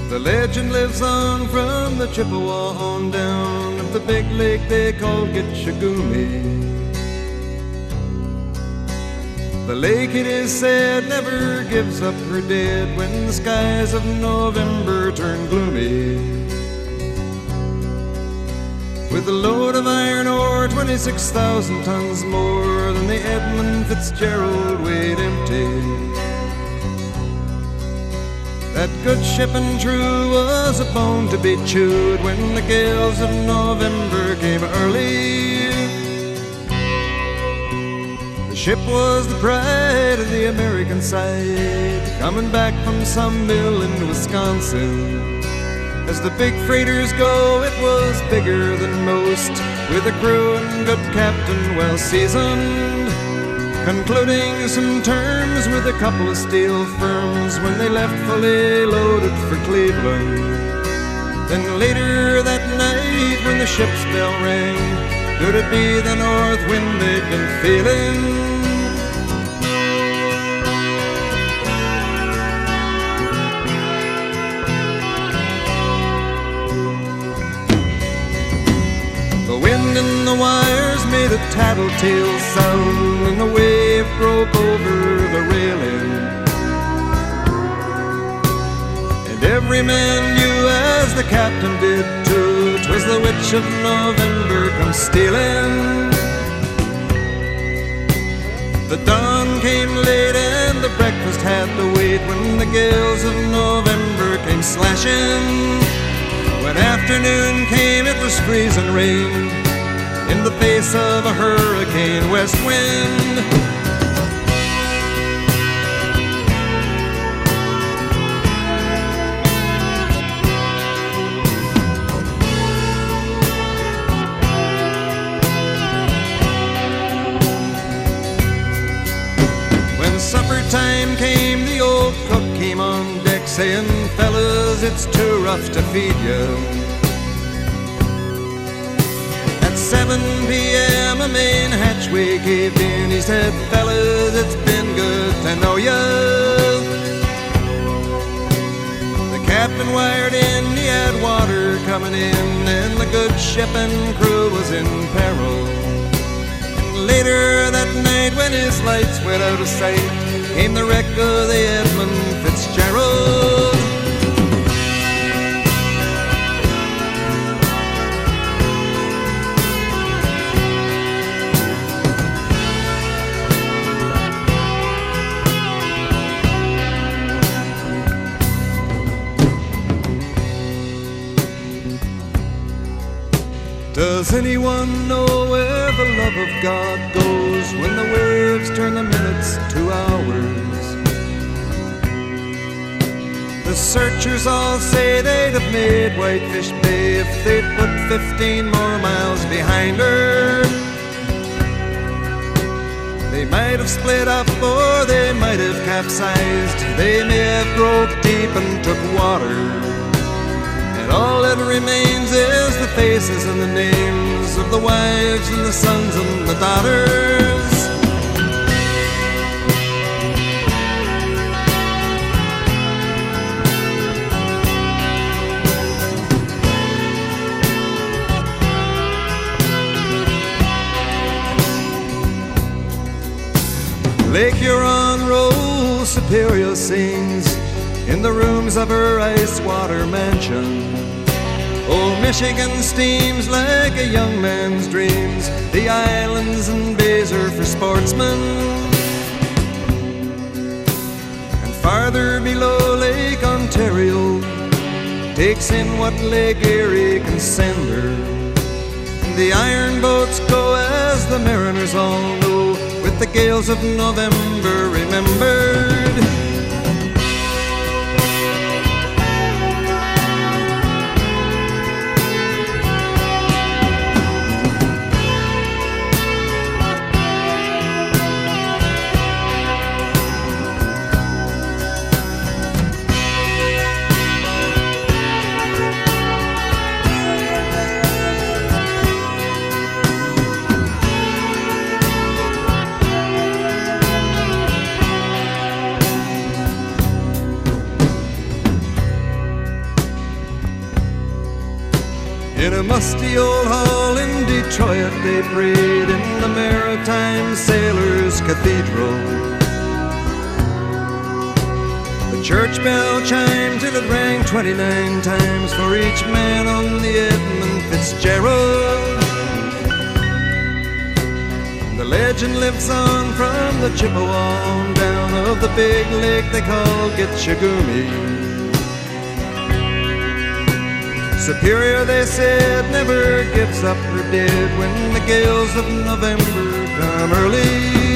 The legend lives on from the Chippewa on down of the big lake they call Gitchagumi. The lake, it is said, never gives up her dead when the skies of November turn gloomy. With a load of iron ore, 26,000 tons more than the Edmund Fitzgerald weighed empty. That good ship and true was a bone to be chewed when the gales of November came early. The ship was the pride of the American side, coming back from some mill in Wisconsin. As the big freighters go, it was bigger than most, with a crew and good captain well seasoned, concluding some terms with a couple of steel firms when they left fully loaded for Cleveland. Then later that night when the ship's bell rang, could it be the north wind they'd been feeling? The wind in the wires made a tattletale sound, and the wave broke over the railing. And every man knew, as the captain did too, 'twas the witch of November come stealing. The dawn came late and the breakfast had to wait when the gales of November came slashing. When afternoon came, it was freezing rain in the face of a hurricane west wind. When supper time came, the old cook came on deck saying, "Fellas, it's too rough to feed you." At 7 p.m. a main hatchway caved in. He said, "Fellas, it's been good to know ya." The captain wired in, he had water coming in, and the good ship and crew was in peril. And later that night when his lights went out of sight, came the wreck of the Edmund Fitzgerald. Does anyone know where the love of God goes when the waves turn the minutes to hours? The searchers all say they'd have made Whitefish Bay if they'd put 15 more miles behind her. They might have split up or they might have capsized. They may have broke deep and took water. All that remains is the faces and the names of the wives and the sons and the daughters. Lake Huron rolls Superior sings in the rooms of her ice water mansion. Old Michigan steams like a young man's dreams. The islands and bays are for sportsmen. And farther below, Lake Ontario takes in what Lake Erie can send her. And the iron boats go, as the mariners all know, with the gales of November remembered. In a musty old hall in Detroit they prayed in the Maritime Sailors' Cathedral. The church bell chimed till it rang 29 times for each man on the Edmund Fitzgerald. The legend lives on from the Chippewa on down of the big lake they call Gitchagumi. Superior, they said, never gives up her dead when the gales of November come early.